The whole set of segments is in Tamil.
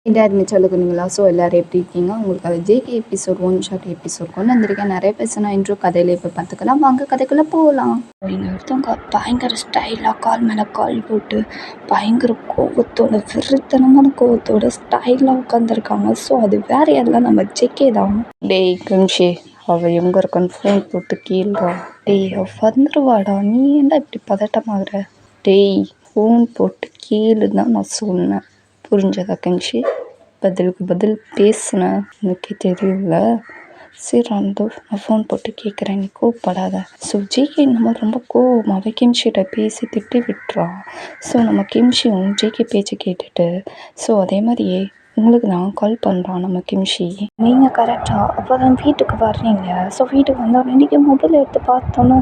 இதாக இருந்துச்சு அழுகுனீங்களா? ஸோ எல்லோரும் எப்படி இருக்கீங்க? உங்களுக்காக ஜேகே எபிசோட் 1 ஷார்ட் எபிசோட் கொண்டு வந்திருக்கேன். நிறைய பேசினா இன்ட்ரோ கதையில இப்போ பார்த்துக்கலாம். வாங்க கதைக்குள்ளே போகலாம். இங்கே ஒருத்தவங்க பயங்கர ஸ்டைலாக கால் மேலே கால் போட்டு பயங்கர கோவத்தோட வெறித்தனமான கோவத்தோட ஸ்டைலாக உட்காந்துருக்காங்க. ஸோ அது வேற யாரெல்லாம் நம்ம ஜேகே தான். டேய் கிம்ஷி, அவள் எங்கே இருக்கான்னு ஃபோன் போட்டு கீழா. டேய் வந்துருவாடா, நீ ஏன்டா இப்படி பதட்டமாகற? டேய் ஃபோன் போட்டு கீழே தான் நான் சொன்னேன், புரிஞ்சதா கிம்ஷி? பதிலுக்கு பதில் பேசுனேன், எனக்கே தெரியல. சரி நான் ஃபோன் போட்டு கேட்குறேன், நீ கோவப்படாத. ஸோ ஜேகே நம்ம ரொம்ப கோவமாகவே கிம்ஷிகிட்ட பேசி திட்டி விட்டுறான். ஸோ நம்ம கிம்ஷியும் ஜேகே பேச்சு கேட்டுட்டு ஸோ அதே மாதிரியே உங்களுக்கு நான் கால் பண்ணுறான் நம்ம கிம்ஷி. நீங்கள் கரெக்டாக அப்போ தான் வீட்டுக்கு வர்றீங்க. ஸோ வீட்டுக்கு வந்தோடனே இன்றைக்கி மொபைல் எடுத்து பார்த்தோன்னா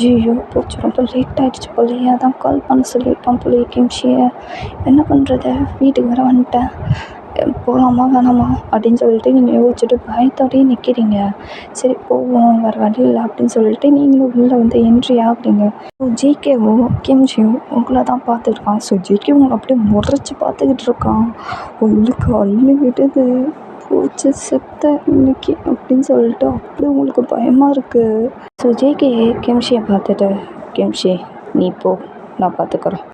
ஐயோ போச்சு, ரொம்ப லேட் ஆகிடுச்சு போலையே, அதான் கால் பண்ண சொல்லியிருப்பான் போலையே கிம்ஷியை. என்ன பண்ணுறது, வீட்டுக்கு வர வந்துட்டேன், போகலாமா வேணாமா அப்படின்னு சொல்லிட்டு நீங்கள் யோசிச்சுட்டு பயத்தோடையே நிற்கிறீங்க. சரி போவோம், வேறு வழி இல்லை அப்படின்னு சொல்லிட்டு நீங்களும் உள்ளே வந்து என்ட்ரி ஆகுறீங்க. ஸோ ஜேகேவும் கிம்ஷியும் உங்களை தான் பார்த்துருக்கான். ஸோ ஜேகே உங்களை அப்படியே முறைச்சி பார்த்துக்கிட்டு இருக்கான். உங்களுக்கு அள்ளு விடுது, போச்சு செத்த இன்னைக்கு அப்படின்னு சொல்லிட்டு அப்படியே உங்களுக்கு பயமாக இருக்குது. ஸோ ஜேகே கிம்ஷியை பார்த்துட்டு, கிம்ஷி நீ போ, நான் பார்த்துக்குறேன்.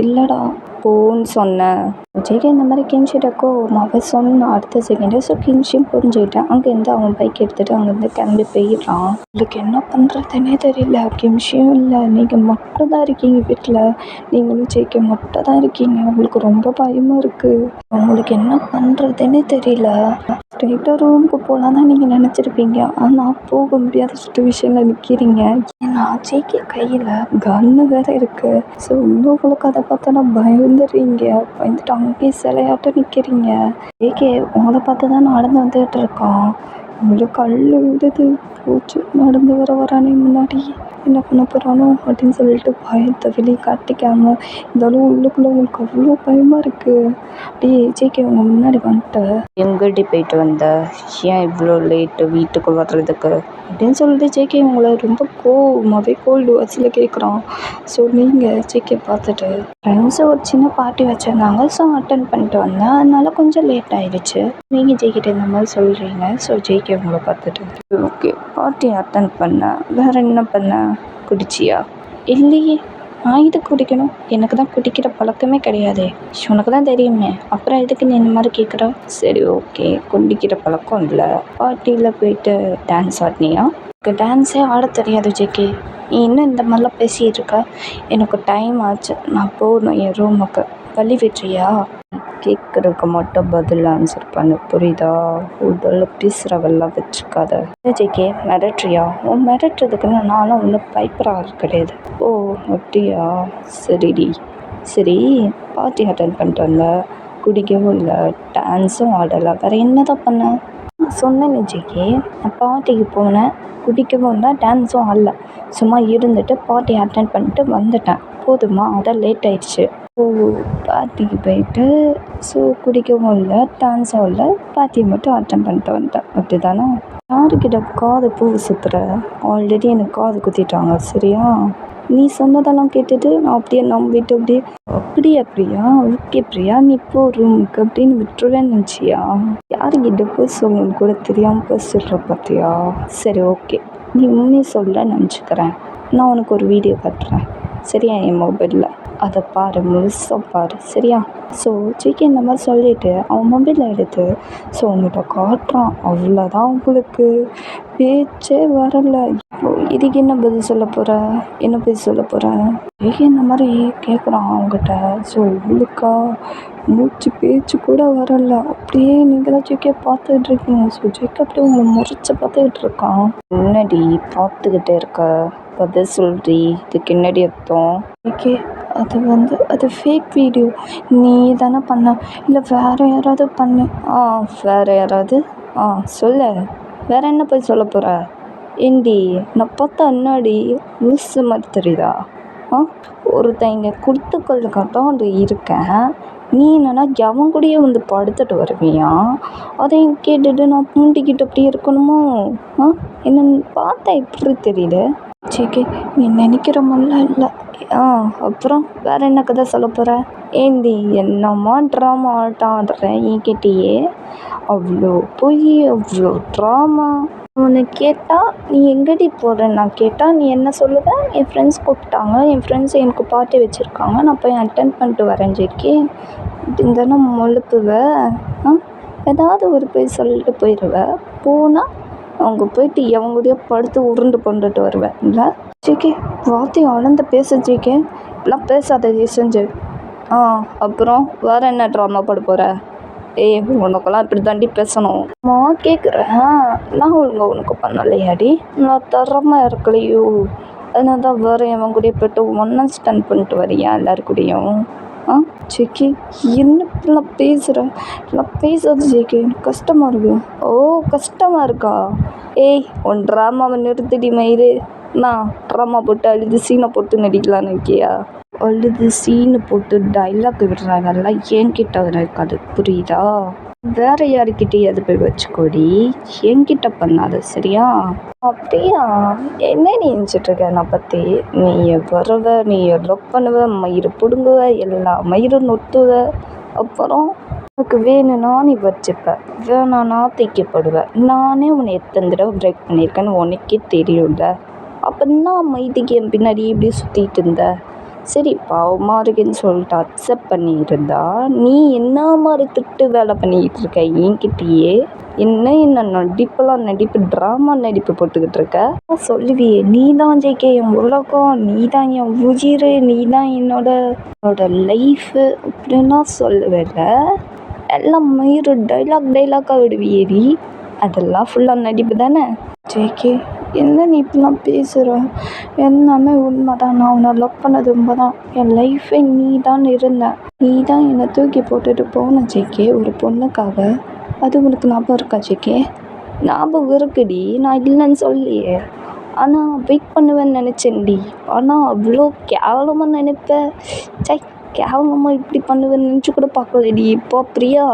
இல்லைடா போன்னு சொன்னேன். ஜேகே இந்த மாதிரி கிம்ஷிட்டக்கோ அவன் சொன்ன அடுத்த செகண்டே ஸோ கிம்ஷியும் புரிஞ்சுக்கிட்டேன். அங்கேருந்து அவன் பைக் எடுத்துகிட்டு அங்கேருந்து கிளம்பி போயிடுறான். உங்களுக்கு என்ன பண்ணுறதுனே தெரியல. கிம்ஷியும் இல்லை, நீங்கள் மட்டும் தான் இருக்கீங்க வீட்டில், நீங்களும் ஜேகே மட்டும் தான் இருக்கீங்க. உங்களுக்கு ரொம்ப பயமாக இருக்குது. உங்களுக்கு என்ன பண்ணுறதுனே தெரியல. ஸ்ட்ரெயிட்டாக ரூமுக்கு போகலாம் தான் நீங்கள் நினச்சிருப்பீங்க, ஆனால் போக முடியாத சுச்சுவேஷனில் நிற்கிறீங்க. ஏன்னா ஜேகே கையில் கன்னு வேறு இருக்குது. ஸோ இன்னும் உங்களுக்கு அதை பார்த்தோன்னா பயந்துடுறீங்க. பயந்துட்டு அங்கேயே சிலையாட்டம் நிற்கிறீங்க. ஜேகே உங்களை பார்த்து தான் நடந்து வந்துகிட்டு இருக்கான். உங்களுக்கு கல்லு விடுது, போச்சு நடந்து வரானே முன்னாடி, என்ன பண்ண போகிறானோ அப்படின்னு சொல்லிட்டு பயத்தை வெளியே காட்டிக்காமல் இருந்தாலும் உள்ளுக்குள்ளே உங்களுக்கு அவ்வளோ பயமாக இருக்குது. அப்படியே ஜேகே உங்க முன்னாடி வந்துட்டு, எங்கடி போயிட்டு வந்த, ஏன் இவ்வளோ லேட்டு வீட்டுக்கு வர்றதுக்கு அப்படின்னு சொல்லிட்டு ஜேகே உங்களை ரொம்ப கோவமாகவே கோல்டு வாட்சில் கேட்குறான். ஸோ நீங்கள் ஜேகே பார்த்துட்டு, ஃப்ரெண்ட்ஸு ஒரு சின்ன பார்ட்டி வச்சுருந்தாங்க, ஸோ அட்டன் பண்ணிட்டு வந்தேன், அதனால கொஞ்சம் லேட் ஆகிடுச்சு. நீங்கள் ஜேகிட்ட இந்த மாதிரி சொல்கிறீங்க. ஸோ ஜேகே உங்களை பார்த்துட்டு, ஓகே பார்ட்டி அட்டன் பண்ணேன், வேறு என்ன பண்ண, குடிச்சியா? இல்லையே, நான் இது குடிக்கணும், எனக்கு தான் குடிக்கிற பழக்கமே கிடையாது, உனக்கு தான் தெரியுமே, அப்புறம் எதுக்கு நீ இந்த மாதிரி கேட்குற? சரி ஓகே, குடிக்கிற பழக்கம் இல்லை, பார்ட்டியில் போயிட்டு டான்ஸ் ஆடினியா? எனக்கு டான்ஸே ஆட தெரியாது ஜேகே, நீ இன்னும் இந்த மாதிரிலாம் பேசிகிட்டு இருக்க, எனக்கு டைம் ஆச்சு, நான் போகணும் என் ரூமுக்கு, வழி விட்டுறியா? கேட்குறதுக்கு மட்டும் பதில் ஆன்சர் பண்ணு, புரியுதா? உடல் பேசுகிறவெல்லாம் வச்சுக்காத. ஜேகே மிரட்டுறியா? மிரட்டுறதுக்குன்னு நானும் ஒன்றும் பயப்படுற கிடையாது. ஓ அப்படியா, சரிடி. சரி பார்ட்டி அட்டன் பண்ணிட்டு வந்த, குடிக்கவும் இல்லை, டான்ஸும் ஆடலை, வேறு என்ன தான் பண்ண? சொன்னேன் ஜேகே, நான் பார்ட்டிக்கு போனேன், குடிக்கவும் இல்லை, டான்ஸும் ஆடல, சும்மா இருந்துட்டு பார்ட்டி அட்டன் பண்ணிட்டு வந்துட்டேன், போதுமா? அதான் லேட் ஆயிடுச்சு. ஓ பார்ட்டிக்கு போயிட்டு ஸோ குடிக்கவும் இல்லை, டான்ஸும் இல்லை, பார்ட்டியை மட்டும் அட்டன் பண்ணிட்டு வந்துட்டேன், அப்படி தானே? யாருக்கிட்ட காது பூ சுற்றுற? ஆல்ரெடி எனக்கு காது குத்திட்டாங்க, சரியா? நீ சொன்னதெல்லாம் கேட்டுட்டு நான் அப்படியே நம்பிட்டு அப்படியே பிரியா, ஓகே பிரியா நீ போ ரூமுக்கு அப்படின்னு விட்டுருவேன்னு நினச்சியா? யாருக்கிட்ட போய் சொல்லணும்னு கூட தெரியாமல் போய் சொல்கிற பார்த்தியா? சரி ஓகே, நீ உண்மையை சொல்ல நினச்சிக்கிறேன். நான் உனக்கு ஒரு வீடியோ காட்டுறேன், சரியா? என் மொபைலில் அதை பாரு, முழுசாக பாரு, சரியா? ஸோ ஜேகே இந்த மாதிரி சொல்லிவிட்டு அவன் மொபைலில் எடுத்து ஸோ உங்கள்கிட்ட காட்டுறான். அவ்வளோதான், உங்களுக்கு பேச்சே வரலை. இதுக்கு என்ன பதில் சொல்ல போகிற, என்ன பதில் சொல்ல போகிற? ஜேகே இந்த மாதிரி கேட்குறான் அவங்ககிட்ட. ஸோ உங்களுக்கா மூச்சு பேச்சு கூட வரலை, அப்படியே நீங்கள் தான் ஜேகே பார்த்துக்கிட்டு இருக்கீங்க. ஸோ ஜேகே அப்படியே உங்களை முறைச்சி பார்த்துக்கிட்டு இருக்கான். என்னடி பார்த்துக்கிட்டே இருக்க, பதில் சொல்றி, இதுக்கு என்னடி அர்த்தம்? ஓகே அது ஃபேக் வீடியோ, நீ தானே பண்ண, இல்லை வேறு யாராவது பண்ணு? வேறு யாராவது? சொல்ல, வேறு என்ன போய் சொல்ல போகிற? ஏண்டி நான் பார்த்தா என்னாடி லூசு மாதிரி தெரியுதா? ஒருத்தன் இங்கே கொடுத்துக்கொள்ளுக்காட்டும் அது இருக்கேன், நீ என்னன்னா எவன் கூடயே வந்து படுத்துட்டு வருவியா? அதையும் கேட்டுட்டு நான் பூண்டிக்கிட்டு அப்படியே இருக்கணுமோ? என்னன்னு பார்த்தா எப்படி தெரியுது? ஜேகே நீ நினைக்கிற மாதிரிலாம் இல்லை. அப்புறம் வேறு என்ன கதை சொல்ல போகிற? ஏண்டி என்னம்மா ட்ராமா ஆட்டம் ஆடுறேன் என்கிட்டயே? அவ்வளோ பொய், அவ்வளோ ட்ராமா. உன்னை கேட்டால் நீ எங்கடி போகிறேன்னு நான் கேட்டால் நீ என்ன சொல்லுவ? என் ஃப்ரெண்ட்ஸ் கூப்பிட்டாங்க, என் ஃப்ரெண்ட்ஸ் எனக்கு பார்ட்டி வச்சுருக்காங்க, நான் போய் அட்டென்ட் பண்ணிட்டு வரேன் ஜேகே. இப்படின்னு முழுப்புவ. ஏதாவது ஒரு போய் சொல்லிட்டு போயிடுவ. போனால் அவங்க போயிட்டு எவங்கூடயோ படுத்து உருண்டு கொண்டுட்டு வருவேன் இல்லை ஜேகே? வார்த்தையை அளந்து பேச ஜேகே. இப்படிலாம் பேசாத செஞ்சு. அப்புறம் வேறு என்ன ட்ராமா போட போகிற? ஏய், உனக்கெல்லாம் இப்படி தாண்டி பேசணும். நான் கேட்குறேன், நான் ஒழுங்கா உனக்கு பண்ணலையாடி? நான் தரமா இருக்கலையோ? அதனால தான் வேறு எவன் கூடயே போய்ட்டு ஒன்றா ஸ்டெண்ட் பண்ணிட்டு வரியா எல்லாருக்கூடையும்? ஜேகே, என்ன இப்படிலாம் பேசுகிறேன்? இப்படிலாம் பேசாது ஜேகே, எனக்கு கஷ்டமாக இருக்கு. ஓ, கஷ்டமாக இருக்கா? ஏய், உன் ட்ராமாவை நிறுத்திடி மயிறு. நான் ட்ராமா போட்டு அழுது சீனை போட்டு நடிக்கலான்னு இருக்கியா? அழுது சீனு போட்டு டைலாக் விடுறாங்கலாம் என்கிட்ட இருக்காது, புரியுதா? வேற யாருக்கிட்டேயாவது போய் வச்சுக்கோடி, என்கிட்ட பண்ணாத, சரியா? அப்படியா? என்ன நீ நினச்சிட்ருக்க என்னை பற்றி? நீ வருவ, நீ லவ் பண்ணுவ, மயிறு பிடுங்குவ, எல்லா மயிரும் நொத்துவ, அப்புறம் உனக்கு வேணும்னா நீ வச்சுப்ப, வேணான்னா தைக்கப்படுவ. நானே உன்னை எத்தனை தடவை பிரேக் பண்ணியிருக்கேன்னு உனக்கே தெரியும்ல. அப்போ நான் மைதிக்கு என் பின்னாடி இப்படி சுற்றிட்டு இருந்த. சரி, பாவமாக இருக்குன்னு சொல்லிட்டு அக்செப்ட் பண்ணியிருந்தா நீ என்ன மாதிரி திட்டு வேலை பண்ணிக்கிட்டு இருக்க என்கிட்டயே? என்ன நடிப்பு ட்ராமா நடிப்பு போட்டுக்கிட்டு இருக்க? சொல்லுவியே, நீ தான் ஜேகே என் உலகம், நீ தான் என் உயிர், நீ தான் என்னோட லைஃபு அப்படின்னா சொல்லுவேல. எல்லாம் மயிறு டைலாக்காக விடுவியேடி. அதெல்லாம் ஃபுல்லாக நடிப்பு தானே ஜேகே? என்ன நீ இப்படிலாம் பேசுகிற? எல்லாமே உண்மை தான். நான் உன்னை லவ் பண்ணது உண்மை தான். என் லைஃபே நீ தான் இருந்தேன். நீ தான் என்னை தூக்கி போட்டுட்டு போன ஜேகே ஒரு பொண்ணுக்காக. அது உனக்கு ஞாபகம் இருக்கா ஜேகே? ஞாபகம் இருக்குடி, நான் இல்லைன்னு சொல்லியே. ஆனால் வெயிட் பண்ணுவேன்னு நினச்சேன்டி. ஆனால் அவ்வளோ கேவலமாக நினைப்பேன். கேவலமாக இப்படி பண்ணுவேன்னு நினச்சி கூட பார்க்கலடி. இப்போ பிரியா,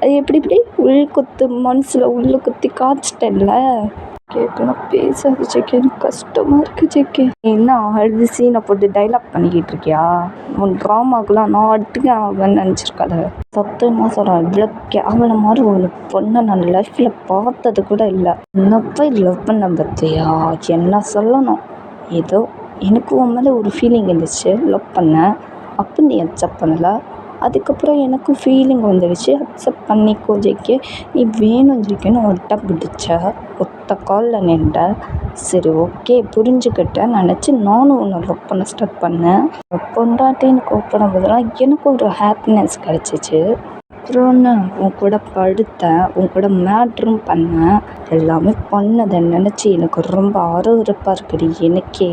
அது எப்படி மனசில் உள்ள குத்தி காய்ச்சிட்டேன்ல. கேட்கலாம் பேசாது ஜேகே, எனக்கு கஷ்டமாக இருக்குது ஜேகே. என்ன அழுது சீனை போட்டு டைலாக் பண்ணிக்கிட்டு இருக்கியா? உன் ட்ராமாக்கெலாம் நான் அடுத்துக்கேன் நினச்சிருக்காத. சத்தியமாக சொல்கிறேன், இவ்வளோ கேவலம் மாதிரி ஒரு பொண்ணை நான் லைஃப்பில் பார்த்தது கூட இல்லை. என்ன போய் லவ் பண்ண பார்த்தியா? என்ன சொல்லணும், ஏதோ எனக்கு உன் மேலே ஒரு ஃபீலிங் இருந்துச்சு, லவ் பண்ணேன். அப்போ நீ அக்செப்ட் பண்ணலை. அதுக்கப்புறம் எனக்கும் ஃபீலிங் வந்துடுச்சு, அக்செப்ட் பண்ணிக்கோ ஜேகே. நீ வேணும் ஜேகேன்னு ஒட்ட பிடிச்ச, ஒத்த காலில் நின்ற. சரி, ஓகே, புரிஞ்சுக்கிட்டேன் நினச்சி நானும் உன்னை லவ் பண்ண ஸ்டார்ட் பண்ணேன். பொண்டாட்டின்னு கூப்பிடும் போதெல்லாம் எனக்கு ஒரு ஹாப்பினஸ் கிடச்சிச்சு. அப்புறம் உன் கூட படுத்தேன், உன் கூட மேட்ரும் பண்ணேன். எல்லாமே பண்ணதை நினச்சி எனக்கு ரொம்ப அருவருப்பாக இருக்குடி. எனக்கே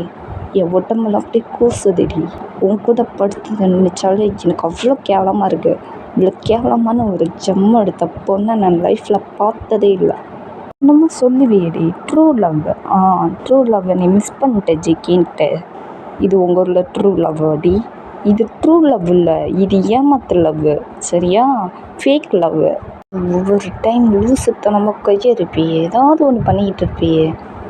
என் உடம்புல அப்படியே கூசுதுடி. உன் கூட படுத்ததை நினச்சாலே எனக்கு அவ்வளோ கேவலமாக இருக்குது. இவ்வளோ கேவலமான ஒரு ஜம்மு எடுத்த பொண்ணை நான் லைஃப்பில் பார்த்ததே இல்லை. இன்னமும் சொல்லுவியடி ட்ரூ லவ்வை நீ மிஸ் பண்ணிட்ட ஜேகேன்ட்டு. இது உங்களோட ட்ரூ லவ் அடி. இது ட்ரூ லவ் இல்லை, இது ஏமாத்து லவ், சரியா? Fake love. ஒவ்வொரு டைம் லூசுத்தனமாக கையை இருப்பியே, ஏதாவது ஒன்று பண்ணிக்கிட்டு இருப்பியே.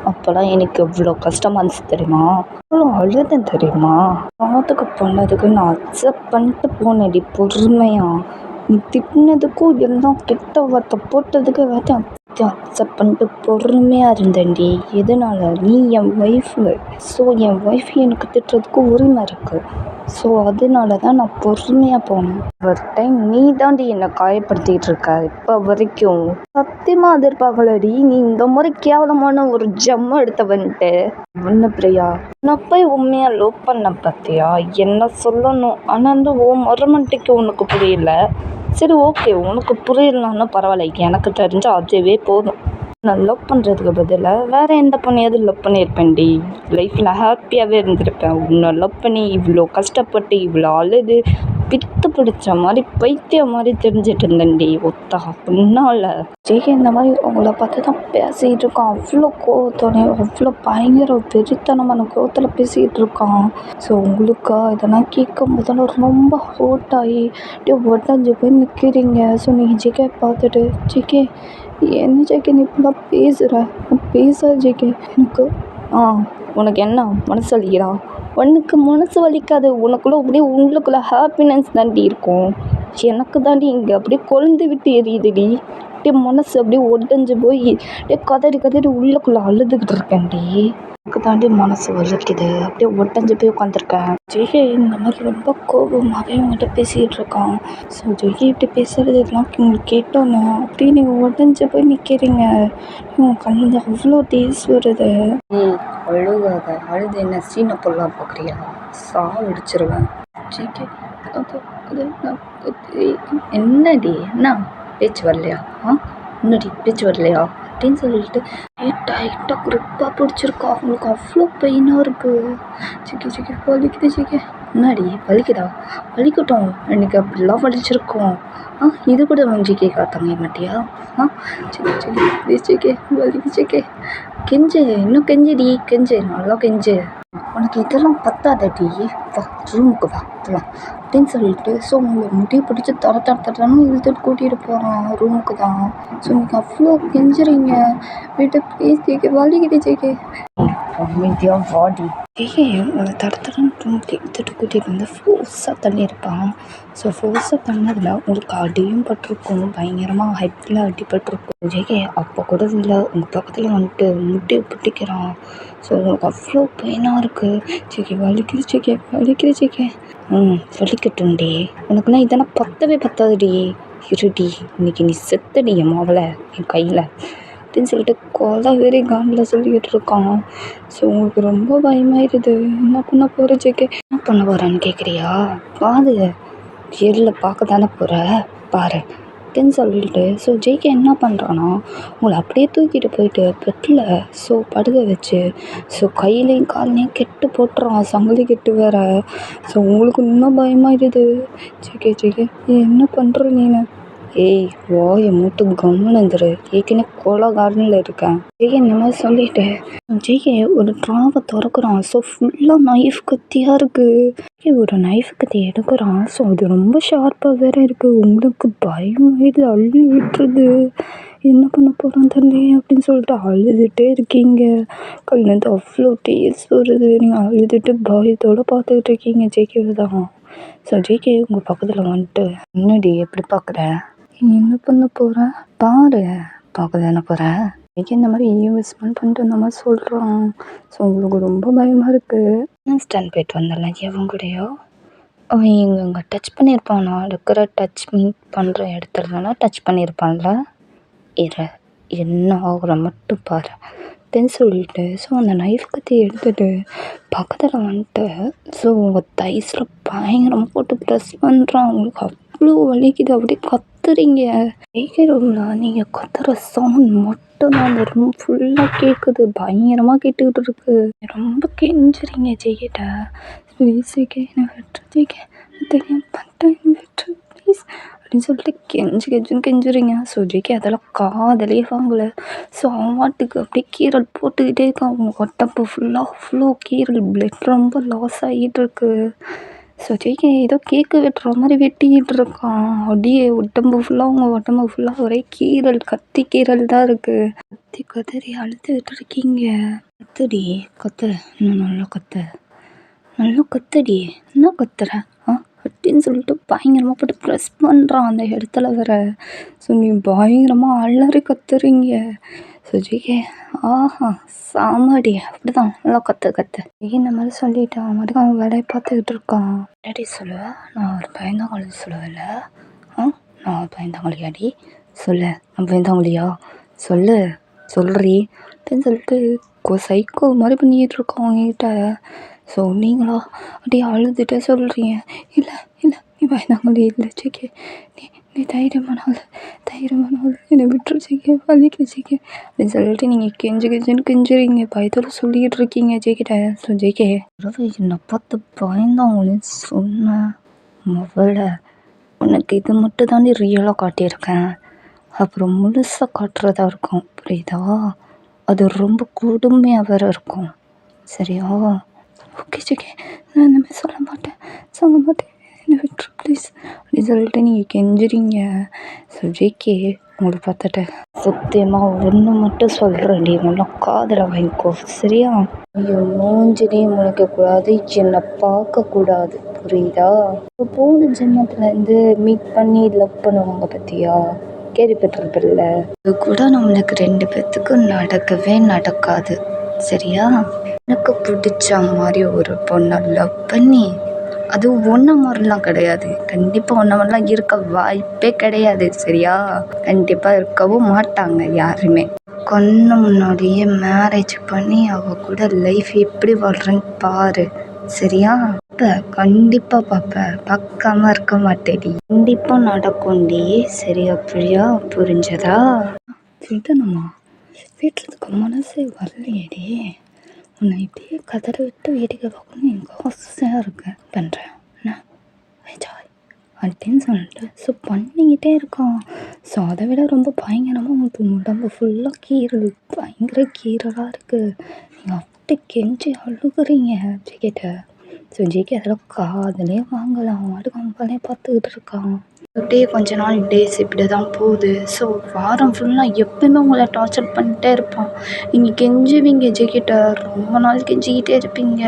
அப்போலாம் எனக்கு எவ்வளோ கஷ்டமாக இருந்துச்சு தெரியுமா? அவ்வளோ அழுதேன் தெரியுமா? பார்த்துக்கு பண்ணதுக்கு நான் அக்செப்ட் பண்ணிட்டு போனேன்டி பொறுமையாக. நீ திட்டினதுக்கும் எல்லாம் கெட்ட வார்த்தை போட்டதுக்கு எல்லாத்தையும் அக்செப்ட் பண்ணிட்டு பொறுமையாக இருந்தேன்டி. எதனால்? நீ என் ஒய்ஃபு. ஸோ என் ஒய்ஃப் எனக்கு திட்டுறதுக்கு உரிமை இருக்குது. ஸோ அதனால தான் நான் பொறுமையாக போனேன். ஒரு டைம் நீ தாண்டி என்னை காயப்படுத்திகிட்டு இருக்க இப்போ வரைக்கும். சத்தியமாக எதிர்பார்க்கலடி நீ இந்த மாதிரி கேவலமான ஒரு ஜம்மு எடுத்த வந்துட்டு. ஒன்று பிரியா, நான் போய் உண்மையாக லவ் பண்ண பார்த்தியா? என்ன சொல்லணும், ஆனால் உன் மரமண்டைக்கு உனக்கு புரியல. சரி, ஓகே, உனக்கு புரியலன்னா பரவாயில்ல, எனக்கு தெரிஞ்சால் அதுவே போதும். நான் லவ் பண்ணுறதுக்கு பதிலாக வேறு எந்த பொண்ணையாவது லவ் பண்ணியிருப்பேன்டி. லைஃப்பில் ஹாப்பியாகவே இருந்திருப்பேன். உன்னை லவ் பண்ணி இவ்வளோ கஷ்டப்பட்டு இவ்வளோ அழுது பித்து பிடிச்ச மாதிரி பைத்தியம் மாதிரி தெரிஞ்சிட்டு இருந்தேன்டி ஒத்தா பொண்ணால். ஜேகே இந்த மாதிரி உங்களை பார்த்து தான் பேசிகிட்டு இருக்கான். அவ்வளோ கோவத்தோடய அவ்வளோ பயங்கர வெறித்தனமான கோவத்தில் பேசிக்கிட்டு இருக்கான். ஸோ உங்களுக்கு இதெல்லாம் கேட்கும் போதெல்லாம் ரொம்ப ஹோட்டாகி அப்படியே உடஞ்சி போய் நிற்கிறீங்க. ஸோ நீங்கள் ஜேகே பார்த்துட்டு, ஜேகே என்ன ஜேகே நீ இப்படிலாம் பேசுகிற? பேசாத ஜேகே. எனக்கு உனக்கு என்ன மனசு அழிக்கிறா? உனக்கு மனசு வலிக்காது, உனக்குள்ள அப்படியே உள்ளுக்குள்ள ஹாப்பினஸ் தாண்டி இருக்கும். எனக்கு தாண்டி இங்கே அப்படியே கொழுந்து விட்டு எரியுதுடி. அப்படியே மனசு அப்படியே உடஞ்சி போய் அப்படியே கதறி கதறி உள்ளுக்குள்ளே அழுதுகிட்டு இருக்கேன்டி. எனக்கு தாண்டி மனசு வலிக்குது, அப்படியே உடஞ்சி போய் உட்காந்துருக்கேன். ஜெய்கே இந்த மாதிரி ரொம்ப கோபமாகவே உங்கள்கிட்ட பேசிக்கிட்டு இருக்கான். ஸோ ஜெய்கே இப்படி பேசுகிறது இதெல்லாம் உங்களுக்கு கேட்டோன்னு அப்படியே நீங்கள் உடஞ்சி போய் நிற்கிறீங்க. உங்கள் கண்ணில் அவ்வளோ டேஸ் வருது. அழுகாத, அழுது என்ன சீனை பொருளாக பார்க்குறியா? சாவடிச்சிருவேன். ஜெய்கே என்னடி, என்ன பேச்சு வரலையா? என்னடி பேச்சு வரலையா அப்படின்னு சொல்லிட்டு டைட்டாக குரூப்பாக பிடிச்சிருக்கா. அவங்களுக்கு அவ்வளோ பெயினாக இருக்குது. ஜிக்கி வலிக்குது ஜிக்கி. என்னடி வலிக்குதா? வலிக்கட்டும், எனக்கு அப்படிலாம் வலிச்சிருக்கோம். இது கூட ஜிக்கே காத்தாங்க மாட்டியா? ஜிக்கே வலிக்கு ஜிக்கே. கெஞ்சு, இன்னும் கெஞ்சுடி, கெஞ்சு, நல்லா கெஞ்சு. உனக்கு இதெல்லாம் பத்தாதடி, வா ரூமுக்கு வா இதெல்லாம் அப்படின்னு சொல்லிட்டு ஸோ உங்களை முடி பிடிச்சி தரன்னு இழுத்துட்டு கூட்டிகிட்டு போகிறான் ரூமுக்கு தான். ஸோ நீங்கள் அவ்வளோ கெஞ்சுறீங்க. விட்டு ப்ளீஸ் ஜேகே, வலிக்குது ஜேகே. அமைதியாக வாடி. உங்களை தரன்னு ரூமுக்கு எடுத்துகிட்டு கூட்டிகிட்டு வந்து ஃபோர்ஸாக தள்ளியிருப்பான். ஸோ ஃபோர்ஸாக பண்ணதில் உங்களுக்கு அடியும் பட்டிருக்கும், பயங்கரமாக ஹெட்டில் அடிபட்டிருக்கும். ஜேகே அப்போ கூட இல்லை, உங்கள் பக்கத்தில் வந்துட்டு முட்டி பிடிக்கிறான். ஸோ உங்களுக்கு அவ்வளோ பெயினாக இருக்குது. ஜேகே வலிக்குது ஜேகே, வலிக்குது ஜேகே. வலிக்கட்டும்டி, உனக்குலாம் இதெல்லாம் பத்தவே பத்தாதுடி. இருடி, இன்னைக்கு நீ செத்தடி என் மாவளை என் கையில் அப்படின்னு சொல்லிட்டு கொலை வெறி காண்டில் சொல்லிக்கிட்டு இருக்கான். ஸோ உங்களுக்கு ரொம்ப பயமாயிருது. என்ன பண்ண போகிற ஜேகே? என்ன பண்ண போகிறான்னு கேட்குறியா? பாரு, எரில் பார்க்க தானே போகிற, பாரு அப்படின்னு சொல்லிட்டு ஸோ ஜேகே என்ன பண்ணுறான்னா உங்களை அப்படியே தூக்கிட்டு போயிட்டு பெட்டில் ஸோ படுக வச்சு ஸோ கையிலையும் கால்லையும் கெட்டு போட்டுறான், சங்கிலி கெட்டு வேற. ஸோ உங்களுக்கு இன்னும் பயமாயிடுது. ஜேகே என்ன பண்ணுற நீனு? ஏய் வாயை மூட்டு கம்முன்னு இருந்துரு, ஏற்கனவே கொலை கார்டனில் இருக்கேன். ஜேகே இந்த மாதிரி சொல்லிட்டு ஜேகே ஒரு ட்ராவை திறக்கிறான். ஸோ ஃபுல்லாக நைஃப் கத்தியாக இருக்குது. ஒரு நைஃப் கத்தி எடுக்கிறான். ஸோ அது ரொம்ப ஷார்ப்பாக வேற இருக்குது. உங்களுக்கு பயமாயிடுது, அள்ளி விட்டுருது. என்ன பண்ண போகிறோம் தண்ணி அப்படின்னு சொல்லிட்டு அழுதுகிட்டே இருக்கீங்க. கல்லேருந்து அவ்வளோ டேஸ் வருது. நீங்கள் அழுதுட்டு பயத்தோடு பார்த்துக்கிட்டு இருக்கீங்க ஜேகேவை தான். ஸோ ஜேகே உங்கள் பக்கத்தில் வந்துட்டு என்னடி எப்படி பார்க்குற? என்ன பண்ண போகிறேன் பாரு, பார்க்க தானே போகிறேன். ஜேகே இந்த மாதிரி இன்வெஸ்ட்மெண்ட் பண்ணிட்டு இந்த மாதிரி சொல்கிறான். ஸோ உங்களுக்கு ரொம்ப பயமாக இருக்குது. ஸ்டாண்ட் போயிட்டு வந்துடலாம் எவன் கூடயோ. அவன் இங்கே டச் பண்ணியிருப்பான், நான் இருக்கிற டச் மீட் பண்ணுற இடத்துலலாம் டச் பண்ணியிருப்பான்ல. இரு என்ன ஆகுற மட்டும் பாரு அப்படின்னு சொல்லிட்டு ஸோ அந்த நைஃப் கத்தி எடுத்துகிட்டு பக்கத்தில் வந்துட்டு ஸோ உங்கள் தைஸில் பயங்கரமாக போட்டு ப்ரெஸ் பண்ணுறான். உங்களுக்கு அவ்வளோ வலிக்குது, அப்படியே கத்துறீங்க. ஜேகே ரூமில் நீங்கள் கத்துற சவுண்ட் மட்டும்தான் அந்த ரூம் ஃபுல்லாக கேட்குது, பயங்கரமாக கேட்டுக்கிட்டு இருக்கு. ரொம்ப கெஞ்சுறீங்க ஜேகிட்ட, ப்ளீஸ் ஜேகே என்னை விட்டுரு ஜேகே, தெரியாமல் பண்ணிட்டேன் விட்டுரு ப்ளீஸ் அப்படின்னு சொல்லிட்டு கெஞ்சுன்னு கெஞ்சுறீங்க. ஸோ ஜேகே அதெல்லாம் காதலே வாங்கலை. ஸோ அவன் வாட்டுக்கு அப்படியே கீரல் போட்டுக்கிட்டே இருக்கான். அவங்க உடம்பு ஃபுல்லாக அவ்வளோ கீரல், பிளட் ரொம்ப லாஸ் ஆகிட்டு இருக்கு. ஸோ ஜேகே ஏதோ கேக்கு வெட்டுற மாதிரி வெட்டிக்கிட்டு இருக்கான். அப்படியே உடம்பு ஃபுல்லாக அவங்க உடம்பு ஃபுல்லாக ஒரே கீரல், கத்தி கீரல் தான் இருக்குது. கத்தி கதறி அழுதுகிட்டு இருக்கீங்க. கத்துடி கத்து, இன்னும் நல்லா கத்து, நல்லா கத்துடி, என்ன கத்துற அப்படின்னு சொல்லிட்டு பயங்கரமாக போட்டு ப்ரெஸ் பண்ணுறான் அந்த இடத்துல வேற. ஸோ நீ பயங்கரமாக அலறி கத்துறீங்க. ஸோ ஜேகே ஆஹா சாமடி, அப்படிதான் நல்லா கத்து இந்த மாதிரி சொல்லிட்டு அவன் மட்டும் அவன் வேலையை பார்த்துக்கிட்டு இருக்கான். என்னடி சொல்லுவேன், நான் ஒரு பயந்தாங்கொழி சொல்லுவேன்ல. நான் பயந்தாங்கொழியாடி சொல்லு, நான் பயந்தாங்கொழியா சொல்றி அப்படின்னு சொல்லிட்டு சைக்கோ மாதிரி பண்ணிக்கிட்டு இருக்கோம் அவங்ககிட்ட. ஸோ நீங்களா அப்படியே அழுதுகிட்டே சொல்கிறீங்க, இல்லை நீ பயந்தாங்கொழி இல்லை ஜேகே, நீ தைரியமானாள் என்னை விட்டுரு ஜேகே, வலிக்கு ஜேகே அப்படின்னு சொல்லிட்டு நீங்கள் கெஞ்சுன்னு கெஞ்சுறீங்க, பயத்தோடு சொல்லிக்கிட்டு இருக்கீங்க ஜேகிட்ட. ஸோ ஜேகே என்னை பார்த்து பயந்தாங்கொழின்னு சொன்னேன் முதல்ல, உனக்கு இது மட்டும் தாண்டி ரியலாக காட்டியிருக்கேன், அப்புறம் முழுசாக காட்டுறதா இருக்கும் புரியுதா? அது ரொம்ப கொடுமையாக வேறு இருக்கும் சரியா? ஓகே ஜேகே, நான் இந்த மாதிரி சொல்ல மாட்டேன் என்னை விட்டுரு ப்ளீஸ் அப்படின்னு சொல்லிட்டு நீங்கள் கெஞ்சுறீங்க. ஸோ ஜேகே உங்களை பார்த்துட்டு சத்தியமாக ஒன்று மட்டும் சொல்கிறேன்டி, நல்லா காதில் வாங்கிக்கோ சரியா? என் மூஞ்சிலையும் முழிக்கக்கூடாது, என்னை பார்க்கக்கூடாது, புரியுதா? இப்போ போன ஜென்மத்துலேருந்து மீட் பண்ணி லவ் பண்ணுவாங்க பார்த்தியா, கேள்விப்பட்டிருப்பில்ல? அது கூட நம்மளுக்கு 2 பேர்த்துக்கும் நடக்கவே நடக்காது சரியா? எனக்கு பிடிச்ச மாதிரி ஒரு பொண்ணை லவ் பண்ணி, அது ஒன்றை மாதிரிலாம் கிடையாது, கண்டிப்பாக ஒன்றை மாதிரிலாம் இருக்க வாய்ப்பே கிடையாது சரியா? கண்டிப்பாக இருக்கவும் மாட்டாங்க யாருமே. கண்ணு முன்னாடியே மேரேஜ் பண்ணி அவ கூட லைஃப் எப்படி வாழ்றேன்னு பாரு சரியா? இப்போ கண்டிப்பாக பார்ப்பேன், பார்க்காம இருக்க மாட்டேடி, கண்டிப்பாக நடக்கும்டி சரியா? புரிஞ்சதா? விடணுமா? விடுறதுக்கு மனசே வரலையேடி. உன்னை இப்படியே கதற விட்டு வேடிக்கை பார்க்கணும்னு எனக்கு ஆசையாக இருக்கு. பண்ணுறேன் என்ன என்ஜாய் அப்படின்னு சொல்லிட்டு ஸோ பண்ணிக்கிட்டே இருக்கான். ஸோ அதை விட ரொம்ப பயங்கரமாக உடம்பு ஃபுல்லாக கீரல், பயங்கர கீரலாக இருக்குது. நீங்கள் அப்படி கெஞ்சி அழுகுறீங்க ஜிகிட்ட. ஸோ ஜிகே அதெல்லாம் காதலே வாங்கலாம், வாட்டுக்கு அவன் பார்த்துக்கிட்டு இருக்கான். அப்படியே கொஞ்ச நாள் டேஸ் இப்படி தான் போகுது. ஸோ வாரம் ஃபுல்லாக எப்போயுமே உங்களை டார்ச்சர் பண்ணிகிட்டே இருப்பான். நீங்கள் கெஞ்சுவீங்க ஜெய்கிட்ட, ரொம்ப நாள் கெஞ்சிக்கிட்டே இருப்பீங்க.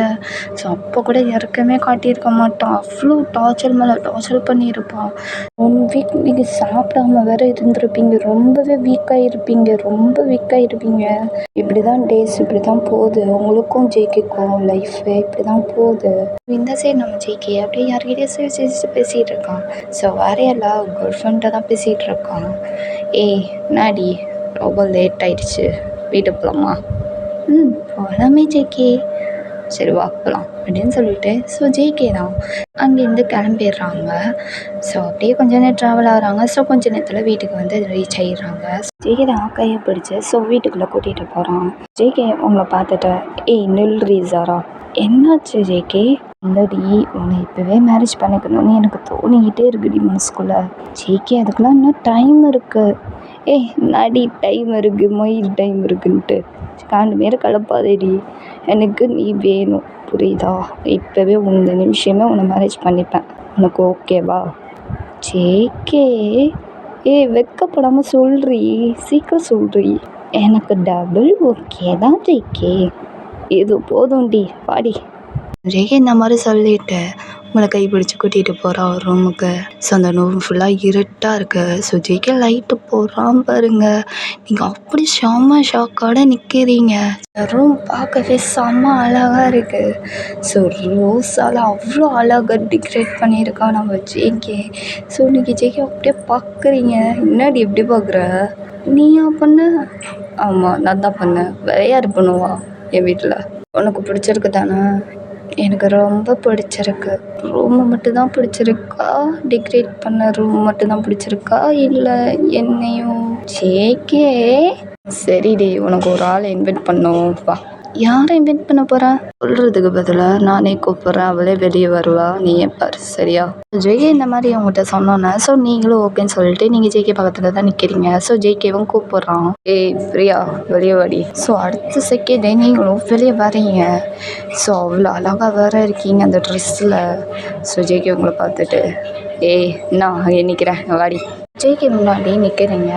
ஸோ அப்போ கூட இறக்கமே காட்டியிருக்க மாட்டான், அவ்வளோ டார்ச்சர் மேலே டார்ச்சர் பண்ணியிருப்பான். 1 வீக் நீங்கள் சாப்பிடாம வேறு இருந்திருப்பீங்க, ரொம்பவே வீக்காகிருப்பீங்க. இப்படி தான் டேஸ் இப்படி தான் போகுது. உங்களுக்கும் ஜெய்கிக்கும் லைஃபு இப்படி தான் போகுது. இந்த சைடு நம்ம ஜெய்கி அப்படியே யார்கிட்டயே சிரிச்சு பேசிகிட்டு இருக்கான். ஸோ வேற கேர்ள் ஃப்ரெண்ட்டை தான் பேசிகிட்டு இருக்கான். ஏய் நாடி, ரொம்ப லேட் ஆகிடுச்சு, வீட்டுக்கு போகலாமா? போகலாமே ஜேகே, சரி வா போகலாம் அப்படின்னு சொல்லிட்டு ஸோ ஜேகே தான் அங்கேருந்து கிளம்பிடுறாங்க. ஸோ அப்படியே கொஞ்ச நேரம் ட்ராவல் ஆகிறாங்க. ஸோ கொஞ்ச நேரத்தில் வீட்டுக்கு வந்து ரீச் ஆகிடுறாங்க. ஜேகே தான் கையை பிடிச்சி ஸோ வீட்டுக்குள்ளே கூட்டிகிட்டு போகிறான். ஜேகே உங்களை பார்த்துட்டு, ஏய் நில்றி ஜாரா, என்னாச்சு ஜேகே? இல்லடி, உன்னை இப்போவே மேரேஜ் பண்ணிக்கணும்னு எனக்கு தோணிக்கிட்டே இருக்குடி மனசுக்குள்ளே. ஜேகே அதுக்கெலாம் இன்னும் டைம் இருக்குது. ஏய் நாடி டைம் இருக்குது, மயில் டைம் இருக்குன்ட்டு காண்டு மாரி கலப்பாதேடி, எனக்கு நீ வேணும் புரியுதா? இப்போவே இந்த நிமிஷமே உன்னை மேரேஜ் பண்ணிப்பேன், உனக்கு ஓகேவா? ஜேகே ஏய் வெக்கப்படாமல் சொல்றி, சீக்கிரம் சொல்றி. எனக்கு டபுள் ஓகே தான் ஜேகே, இது போதும்டி பாடி. ஜேகே இந்த மாதிரி சொல்லிவிட்டு உங்களை கைப்பிடிச்சி கூட்டிகிட்டு போகிறான் ஒரு ரூமுக்கு. ஸோ அந்த ரூம் ஃபுல்லாக இருட்டாக இருக்குது. ஸோ ஜேகே லைட்டு போடுறான் பாருங்க, நீங்கள் அப்படி செம்ம ஷாக்காட நிற்கிறீங்க. ரூம் பார்க்கவே செம்ம அழகாக இருக்குது. ஸோ ரோஸால் அவ்வளோ அழகாக டெக்கரேட் பண்ணியிருக்கான் நம்ம ஜேகே. ஸோ நீங்கள் ஜேகே அப்படியே பார்க்குறீங்க. என்னடி எப்படி பார்க்குற? நீயா பண்ண? ஆமாம் நான் தான் பண்ணேன், வேற யார் பண்ணுவா என் வீட்டில்? உனக்கு பிடிச்சிருக்கு தானே? எனக்கு ரொம்ப பிடிச்சிருக்கு. ரூமு மட்டும்தான் பிடிச்சிருக்கா, டெக்கரேட் பண்ண ரூம் மட்டும்தான் பிடிச்சிருக்கா, இல்லை என்னையும்? ஜேகே சரிடி, உனக்கு ஒரு ஆளை இன்வைட் பண்ணோம் வா. யாரை இன்வைட் பண்ண போகிறேன்? சொல்கிறதுக்கு பதிலாக நானே கூப்பிட்றேன், அவளே வெளியே வருவா, நீ பாரு சரியா? ஜேகே இந்த மாதிரி அவங்ககிட்ட சொன்னோன்னே ஸோ நீங்களும் ஓகேன்னு சொல்லிட்டு நீங்கள் ஜேகே பக்கத்தில் தான் நிற்கிறீங்க. ஸோ ஜேகேவும் கூப்பிட்றான், ஏய் பிரியா வெளியே வாடி. ஸோ அடுத்த செகண்டே நீங்களும் வெளியே வரீங்க. ஸோ அவ்வளோ அழகாக வேறு இருக்கீங்க அந்த ட்ரெஸ்ஸில். ஸோ ஜேகே உங்களை பார்த்துட்டு, ஏய் நான் அங்கே நிற்கிறேன் வாடி. ஜேகே முன்னாடி நிற்கிறீங்க.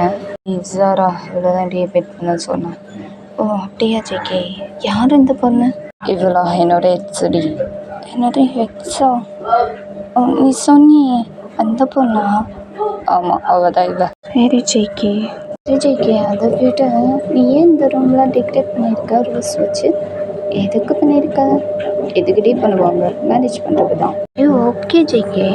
நீ ஜாரா இவ்வளோதான் வெயிட் பண்ண சொன்னேன். ஓ அப்படியா ஜேகே, யார் இந்த பொண்ணு? இவளா என்னோட எக்ஸ்டி. என்னோட எக்ஸா? நீ சொன்னியே அந்த பொண்ணா? ஆமாம் அவள் தான் இவ. சரி ஜேகே. ஜேகே அதை விட நீ ஏன் இந்த ரூம்லாம் டெக்கரேட் பண்ணியிருக்க ரோஸ் வச்சு? எதுக்கு பண்ணியிருக்க? எதுக்கிட்டே பண்ணுவாங்க, மேரேஜ் பண்ணுறது தான். ஓகே ஜேகே,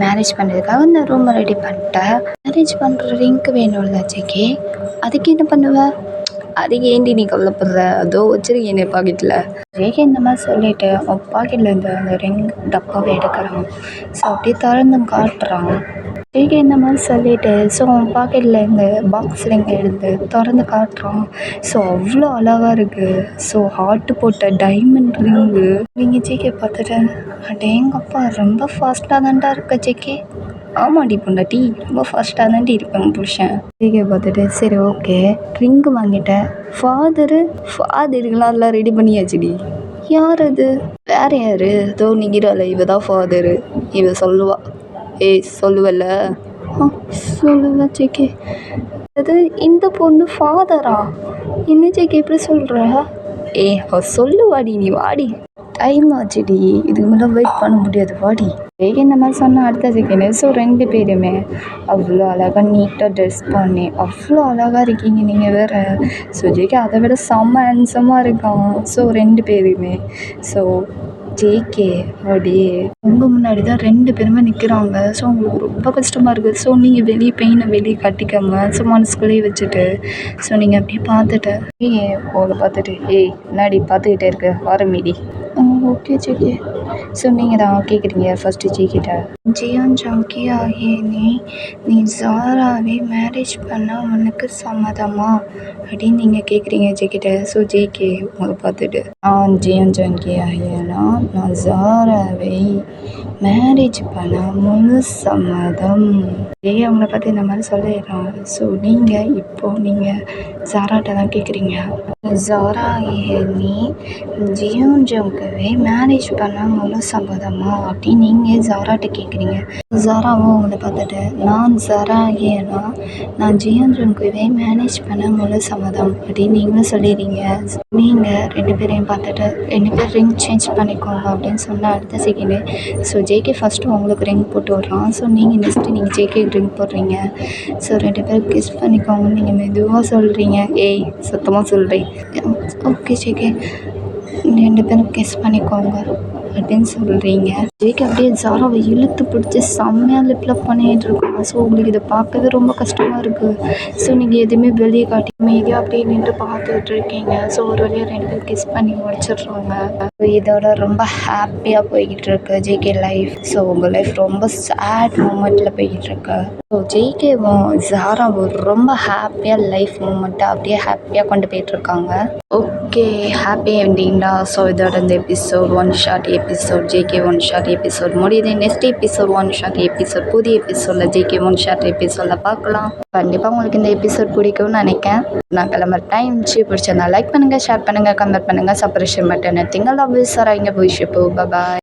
மேரேஜ் பண்ணுறதுக்காக இந்த ரூமை ரெடி பண்ணிட்டேன். மேரேஜ் பண்ணுற ரிங்க் வேணும்ல ஜேகே, அதுக்கு என்ன பண்ணுவேன்? அதுக்கு ஏண்டி நீ கவலைப்படுற, அதோ வச்சிருக்கேன் என்னை பாக்கெட்டில். ஜேகே இந்த மாதிரி சொல்லிவிட்டு அவன் பாக்கெட்டில் இருந்த அந்த ரிங் டப்பாவை எடுக்கிறான். ஸோ அப்படியே திறந்து காட்டுறான். ஜேகே இந்த மாதிரி சொல்லிவிட்டு ஸோ அவன் பாக்கெட்டில் இந்த பாக்ஸ் ரிங் எடுத்து திறந்து காட்டுறான். ஸோ அவ்வளோ அழகாக இருக்குது. ஸோ ஹார்ட்டு போட்ட டைமண்ட் ரிங்கு. நீங்கள் ஜேகே பார்த்துட்டு, அடேங்கப்பா ரொம்ப ஃபாஸ்ட்டாக தான்டா இருக்க ஜேகே. ஆமாடி பொண்டாட்டி, ரொம்ப ஃபாஸ்ட்டாக தாண்டி இருப்பேன் புருஷன். ஜேகே பார்த்துட்டு, சரி ஓகே ரிங்கு வாங்கிட்டேன். ஃபாதருக்கெலாம் அதெல்லாம் ரெடி பண்ணியாச்சுடி. யார் அது? வேறு யார்? ஏதோ நிற்கிறாள், இவ தான் ஃபாதரு. இவ சொல்லுவா. ஏய் சொல்லுவல்ல? சொல்லுவேன் ஜேகே. அது இந்த பொண்ணு ஃபாதரா? என்ன ஜேகே எப்படி சொல்கிற? ஏய் அவ சொல்லுவாடி, நீ வாடி. டைம் ஆச்சுடி, இதுக்கு மேலே வெயிட் பண்ண முடியாது, வாடி. ஜேகே இந்த மாதிரி சொன்னால் அடுத்த செகண்ட். ஸோ 2 பேருமே அவ்வளோ அழகாக நீட்டாக ட்ரெஸ் பண்ணி அவ்வளோ அழகாக இருக்கீங்க நீங்கள் வேறு. ஸோ ஜேகே அதை விட செம்ம ஹேண்ட்ஸமாக இருக்கான். ஸோ 2 பேருமே. ஸோ ஜேகே அப்படியே உங்கள் முன்னாடி தான் 2 பேருமே நிற்கிறாங்க. ஸோ உங்களுக்கு ரொம்ப கஷ்டமாக இருக்குது. ஸோ நீங்கள் வெளியே பெயினை வெளியே கட்டிக்காம ஸோ மனசுக்குள்ளேயே வச்சுட்டு ஸோ நீங்கள் அப்படியே பார்த்துட்டு அவளை பார்த்துட்டு என்னடி பார்த்துக்கிட்டே இருக்க ஆரம்பிடி. Okay JK. ஸோ நீங்கள் தான் கேட்குறீங்க ஃபஸ்ட்டு ஜேகிட்ட, ஜியான் ஜாங்கி ஆகிய நீ ஜாராவை மேரேஜ் பண்ணால் உனக்கு சம்மதமா அப்படின்னு நீங்கள் கேட்குறீங்க ஜேகிட்ட. ஸோ ஜேகே உங்களை பார்த்துட்டு ஜியான் ஜாங்கி ஆகியனா நான் ஜாராவை மேரேஜ் பண்ண முழு சம்மதம். அவங்கள பார்த்து இந்த மாதிரி சொல்லிடுறான். ஸோ நீங்கள் ஜாராட்ட தான் கேட்குறீங்க, ஜாரா நீ ஜியோன் ஜோங்கவை மேரேஜ் பண்ண முழு சம்மதமா அப்படின்னு நீங்கள் ஜாராட்ட கேட்குறீங்க. ஜாராவும் அவங்கள பார்த்துட்டு நான் ஜாரா ஏன்னா நான் ஜியோன் ஜோங்கவை மேனேஜ் பண்ண முழு சம்மதம் அப்படின்னு நீங்களும் சொல்லிடுறீங்க. நீங்கள் 2 பேரையும் பார்த்துட்டு 2 பேர் ரிங் சேஞ்ச் பண்ணிக்கோங்க அப்படின்னு சொன்ன அடுத்த செகண்டு ஸோ ஜேகே ஃபஸ்ட்டு உங்களுக்கு ரிங் போட்டு விட்றான். ஸோ நெக்ஸ்ட்டு நீங்கள் ஜேகே ரிங் போடுறீங்க. ஸோ 2 பேர் கிஸ் பண்ணிக்கோங்கன்னு நீங்கள் மெதுவாக சொல்கிறீங்க. சத்தமாக சொல்கிறேன். ஓகே ஜேகே 2 பேரும் கிஸ் பண்ணிக்கோங்க அப்படின்னு சொல்கிறீங்க. ஜேகே அப்படியே ஜாராவை இழுத்து பிடிச்சி செம்மையாக லிப்லப் பண்ணிகிட்டு இருக்கோம். ஸோ உங்களுக்கு இதை பார்க்கவே ரொம்ப கஷ்டமாக இருக்குது. ஸோ நீங்கள் எதுவுமே வெளியே காட்டி மீதியாக அப்படியே நின்று பார்த்துக்கிட்டு இருக்கீங்க. ஸோ ஒரு வழியாக 2 பேர் கிஸ் பண்ணி முடிச்சிடுறாங்க. இதோட ரொம்ப ஹாப்பியாக போய்கிட்டு இருக்கு ஜேகே லைஃப். ஸோ உங்கள் லைஃப் ரொம்ப சேட் மூமெண்ட்டில் போய்கிட்டு இருக்கு. ஸோ ஜேகேவும் ஜாராவும் ரொம்ப ஹாப்பியாக லைஃப் மூமெண்ட்டை அப்படியே ஹாப்பியாக கொண்டு போயிட்டுருக்காங்க. Okay happy என்டிங்டா. ஸோ இதோட இந்த episode 1 short episode JK 1 short episode முடியுது. நெக்ஸ்ட் எபிசோட் 1 ஷார்ட் எபிசோட் புதிய எபிசோடில் ஜேகே 1 ஷார்ட் எபிசோடில் பார்க்கலாம். கண்டிப்பாக உங்களுக்கு இந்த எபிசோட் பிடிக்கும்னு நினைக்கிறேன். நான் கிளம்புற டைம் பிடிச்சிருந்தா லைக் பண்ணுங்கள், ஷேர் பண்ணுங்கள், கமெண்ட் பண்ணுங்கள், சப்ஸ்கிரைப் பட்டன் திங்கள் லவ் சராங்க போய் ஷிப்பு. பாய்.